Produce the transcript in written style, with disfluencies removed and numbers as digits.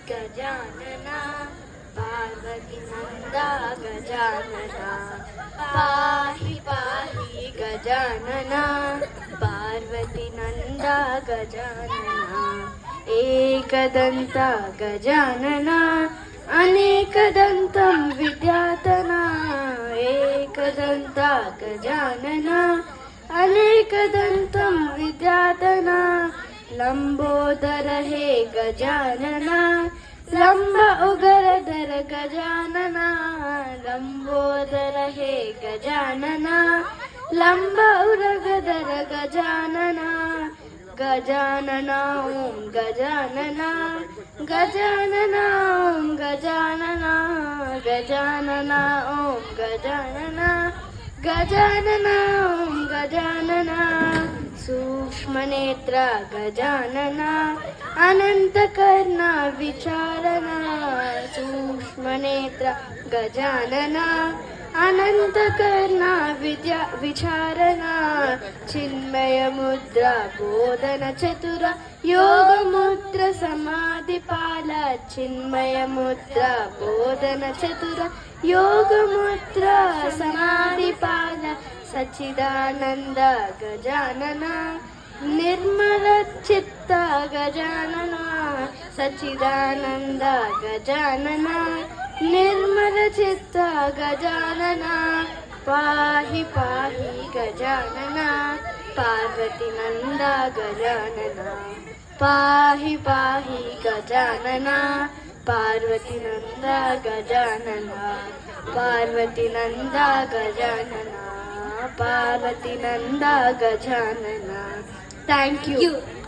गजानना पार्वती नंदा गजानना पाहि पाहि गजानना पार्वती नंदा गजानना एकदंता गजानना अनेकदंतं विद्यातना एकदंता गजानना अनेकदंतं विद्यातना लंबोदर हे गजानना लंब उगरधर गजानना लंबोदर हे गजानना लंब उरगधर गजानना गजानना ओम गजानना गजानना ओम गजानना गजानना ओम गजानना गजानना ओम गजानना सूक्ष्मनेत्र गजानना अनंतकर्णा विचारणा सूक्ष्मनेत्र गजानना अनंतकर्णा विचारणा चिन्मय मुद्रा बोधन चतुर योग मुद्रा समाधिपाल चिन्मय मुद्रा बोधन चतुर योग मुद्रा समाधिपाल सच्चिदानंद गजानना निर्मल चित्त गजानना सच्चिदानंद गजानना निर्मल चित्त गजानना पाहि पाहि गजानना पार्वती नंदा गजानना पाहि पाहि गजानना पार्वती नंदा गजानना पार्वती नंदा गजानना पार्वती नंदा गजानना. Thank you.